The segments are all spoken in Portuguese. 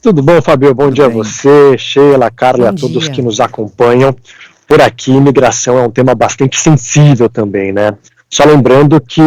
Tudo bom, Fabio? Bom Tudo dia a bem. você, Sheila, Carla e Bom a todos que dia. nos acompanham. Por aqui, imigração é um tema bastante sensível também, né? Só lembrando que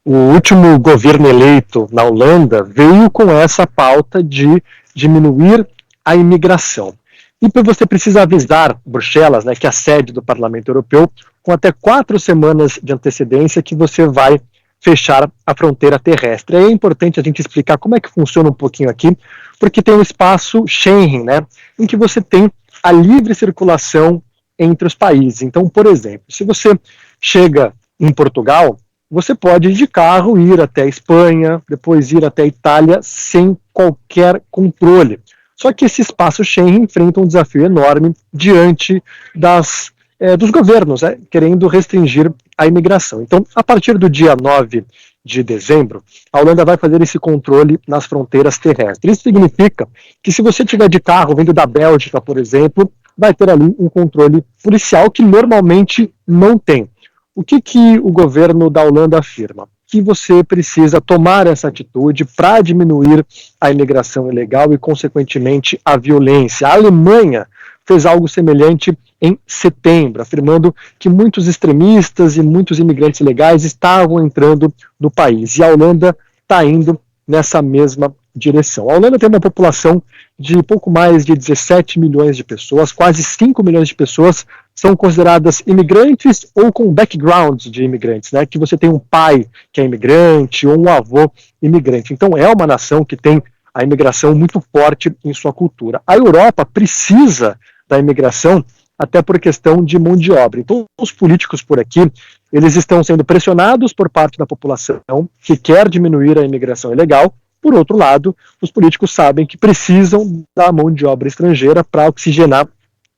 o último governo eleito na Holanda veio com essa pauta de diminuir a imigração. E você precisa avisar Bruxelas, né, que é a sede do Parlamento Europeu, com até 4 semanas de antecedência que você vai fechar a fronteira terrestre. É importante a gente explicar como é que funciona um pouquinho aqui, porque tem um espaço Schengen, né, em que você tem a livre circulação entre os países. Então, por exemplo, se você chega em Portugal, você pode ir de carro ir até a Espanha, depois ir até a Itália sem qualquer controle. Só que esse espaço Schengen enfrenta um desafio enorme diante dos governos, querendo restringir a imigração. Então, a partir do dia 9 de dezembro, a Holanda vai fazer esse controle nas fronteiras terrestres. Isso significa que se você estiver de carro vindo da Bélgica, por exemplo, vai ter ali um controle policial que normalmente não tem. O que o governo da Holanda afirma? Que você precisa tomar essa atitude para diminuir a imigração ilegal e, consequentemente, a violência. A Alemanha fez algo semelhante em setembro, afirmando que muitos extremistas e muitos imigrantes ilegais estavam entrando no país. E a Holanda está indo nessa mesma direção. A Holanda tem uma população de pouco mais de 17 milhões de pessoas, quase 5 milhões de pessoas são consideradas imigrantes ou com background de imigrantes, né? Que você tem um pai que é imigrante ou um avô imigrante. Então é uma nação que tem a imigração muito forte em sua cultura. A Europa precisa da imigração até por questão de mão de obra. Então os políticos por aqui, eles estão sendo pressionados por parte da população que quer diminuir a imigração ilegal. Por outro lado, os políticos sabem que precisam da mão de obra estrangeira para oxigenar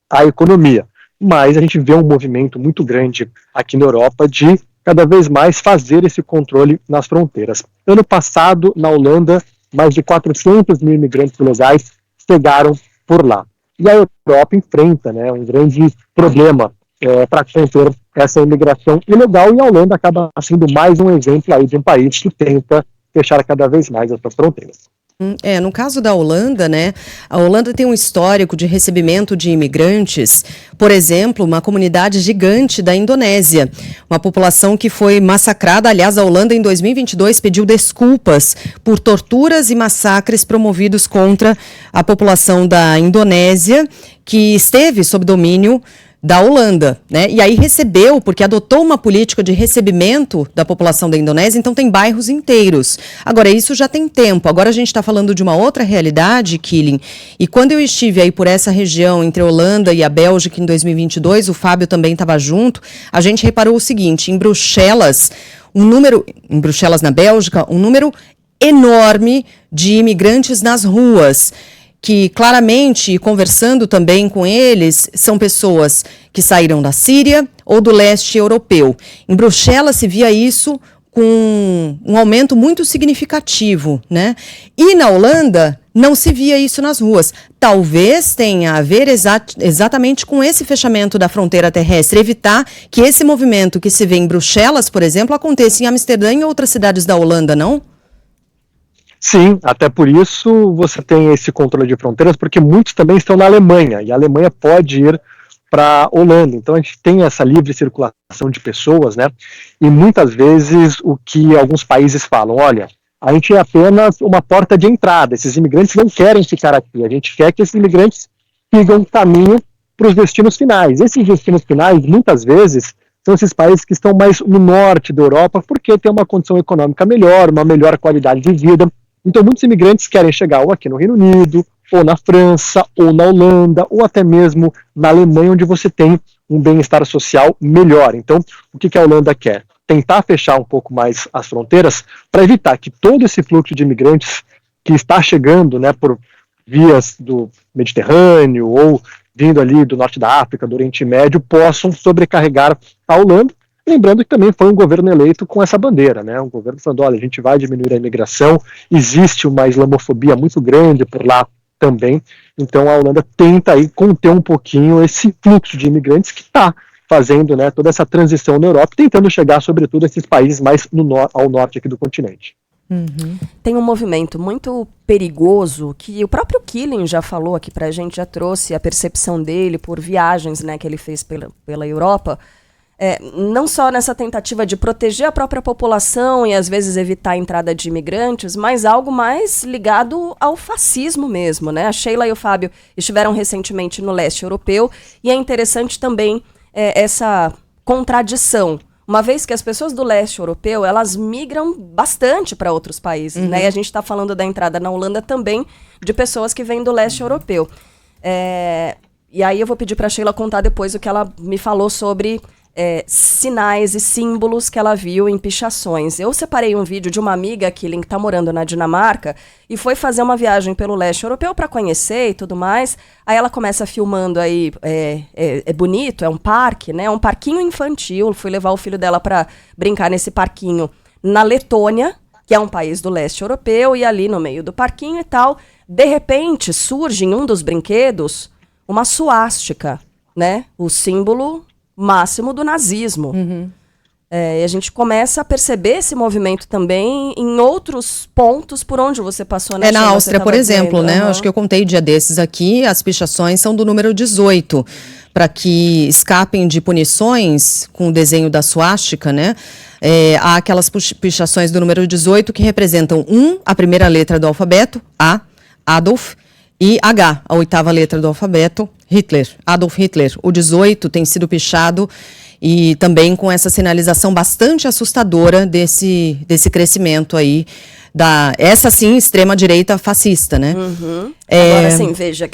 a economia. Mas a gente vê um movimento muito grande aqui na Europa de cada vez mais fazer esse controle nas fronteiras. Ano passado, na Holanda, mais de 400 mil imigrantes ilegais chegaram por lá. E a Europa enfrenta, né, um grande problema para conter essa imigração ilegal, e a Holanda acaba sendo mais um exemplo aí de um país que tenta fechar cada vez mais as suas fronteiras. No caso da Holanda, né, a Holanda tem um histórico de recebimento de imigrantes, por exemplo, uma comunidade gigante da Indonésia, uma população que foi massacrada. Aliás, a Holanda em 2022 pediu desculpas por torturas e massacres promovidos contra a população da Indonésia, que esteve sob domínio da Holanda, né? E aí recebeu, porque adotou uma política de recebimento da população da Indonésia, então tem bairros inteiros. Agora, isso já tem tempo. Agora a gente está falando de uma outra realidade, Killing, e quando eu estive aí por essa região, entre a Holanda e a Bélgica em 2022, o Fábio também estava junto, a gente reparou o seguinte: em Bruxelas, na Bélgica, um número enorme de imigrantes nas ruas, que claramente, conversando também com eles, são pessoas que saíram da Síria ou do leste europeu. Em Bruxelas se via isso com um aumento muito significativo, né? E na Holanda não se via isso nas ruas. Talvez tenha a ver exatamente com esse fechamento da fronteira terrestre, evitar que esse movimento que se vê em Bruxelas, por exemplo, aconteça em Amsterdã e em outras cidades da Holanda, não? Sim, até por isso você tem esse controle de fronteiras, porque muitos também estão na Alemanha, e a Alemanha pode ir para a Holanda. Então a gente tem essa livre circulação de pessoas, né? E muitas vezes o que alguns países falam: olha, a gente é apenas uma porta de entrada, esses imigrantes não querem ficar aqui, a gente quer que esses imigrantes sigam caminho para os destinos finais. Esses destinos finais, muitas vezes, são esses países que estão mais no norte da Europa, porque tem uma condição econômica melhor, uma melhor qualidade de vida. Então, muitos imigrantes querem chegar ou aqui no Reino Unido, ou na França, ou na Holanda, ou até mesmo na Alemanha, onde você tem um bem-estar social melhor. Então, o que a Holanda quer? Tentar fechar um pouco mais as fronteiras para evitar que todo esse fluxo de imigrantes que está chegando, né, por vias do Mediterrâneo ou vindo ali do norte da África, do Oriente Médio, possam sobrecarregar a Holanda. Lembrando que também foi um governo eleito com essa bandeira, né? Um governo falando: olha, a gente vai diminuir a imigração, existe uma islamofobia muito grande por lá também, então a Holanda tenta aí conter um pouquinho esse fluxo de imigrantes que está fazendo, né, toda essa transição na Europa, tentando chegar, sobretudo, a esses países mais ao norte aqui do continente. Tem um movimento muito perigoso que o próprio Killing já falou aqui pra gente, já trouxe a percepção dele por viagens, né, que ele fez pela Europa, não só nessa tentativa de proteger a própria população e às vezes evitar a entrada de imigrantes, mas algo mais ligado ao fascismo mesmo, né? A Sheila e o Fábio estiveram recentemente no leste europeu e é interessante também essa contradição. Uma vez que as pessoas do leste europeu, elas migram bastante para outros países, né? E a gente está falando da entrada na Holanda também de pessoas que vêm do leste europeu. E aí eu vou pedir para a Sheila contar depois o que ela me falou sobre sinais e símbolos que ela viu em pichações. Eu separei um vídeo de uma amiga que está morando na Dinamarca e foi fazer uma viagem pelo leste europeu para conhecer e tudo mais. Aí ela começa filmando aí, é bonito, é um parque, né? É um parquinho infantil. Fui levar o filho dela para brincar nesse parquinho na Letônia, que é um país do leste europeu, e ali no meio do parquinho e tal, de repente surge em um dos brinquedos uma suástica, né? O símbolo máximo do nazismo. E a gente começa a perceber esse movimento também em outros pontos por onde você passou, né? Na Áustria, por exemplo, né? Acho que eu contei dia desses aqui, as pichações são do número 18, para que escapem de punições com o desenho da suástica, né? Há aquelas pichações do número 18 que representam a primeira letra do alfabeto, A, Adolf, e H, a oitava letra do alfabeto, Hitler, Adolf Hitler. O 18 tem sido pichado e também com essa sinalização bastante assustadora desse crescimento aí, essa sim, extrema-direita fascista, né? Agora sim, veja,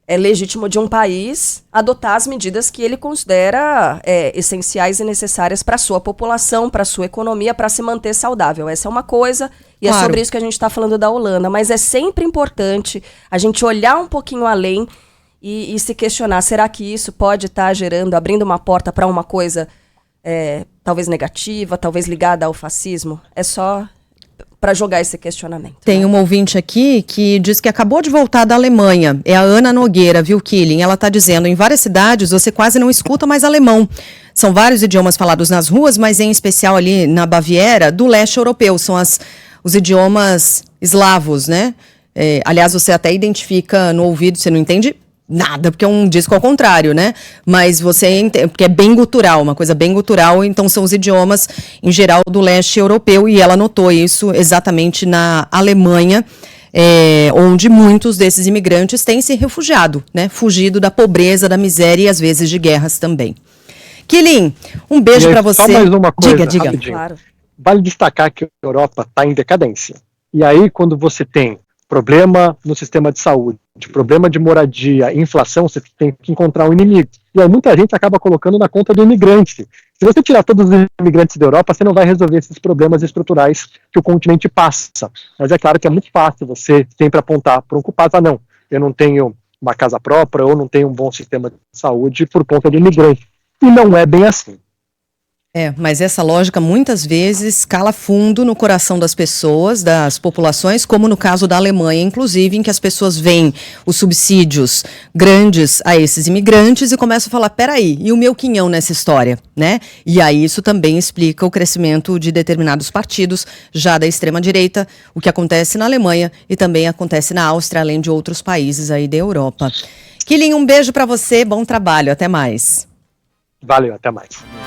é legítimo de um país adotar as medidas que ele considera essenciais e necessárias para a sua população, para a sua economia, para se manter saudável. Essa é uma coisa, e claro, é sobre isso que a gente está falando da Holanda. Mas é sempre importante a gente olhar um pouquinho além e se questionar, será que isso pode estar abrindo uma porta para uma coisa talvez negativa, talvez ligada ao fascismo? É só para jogar esse questionamento. Tem uma ouvinte aqui que diz que acabou de voltar da Alemanha. É a Ana Nogueira, viu, Killing? Ela está dizendo, em várias cidades você quase não escuta mais alemão. São vários idiomas falados nas ruas, mas em especial ali na Baviera, do leste europeu. São os idiomas eslavos, né? Aliás, você até identifica no ouvido, você não entende nada, porque é um disco ao contrário, né? Mas você entende, porque é bem gutural, uma coisa bem gutural, então são os idiomas, em geral, do leste europeu, e ela notou isso exatamente na Alemanha, onde muitos desses imigrantes têm se refugiado, né? Fugido da pobreza, da miséria e às vezes de guerras também. Killing, um beijo para você. Só mais uma coisa, diga. Claro. Vale destacar que a Europa está em decadência. E aí, quando você tem problema no sistema de saúde, problema de moradia, inflação, você tem que encontrar um inimigo. E aí muita gente acaba colocando na conta do imigrante. Se você tirar todos os imigrantes da Europa, você não vai resolver esses problemas estruturais que o continente passa. Mas é claro que é muito fácil você sempre apontar para um culpado, não, eu não tenho uma casa própria, ou não tenho um bom sistema de saúde por conta do imigrante. E não é bem assim. Mas essa lógica muitas vezes cala fundo no coração das pessoas, das populações, como no caso da Alemanha, inclusive, em que as pessoas veem os subsídios grandes a esses imigrantes e começam a falar, peraí, e o meu quinhão nessa história, né? E aí isso também explica o crescimento de determinados partidos, já da extrema-direita, o que acontece na Alemanha e também acontece na Áustria, além de outros países aí da Europa. Killing, um beijo para você, bom trabalho, até mais. Valeu, até mais.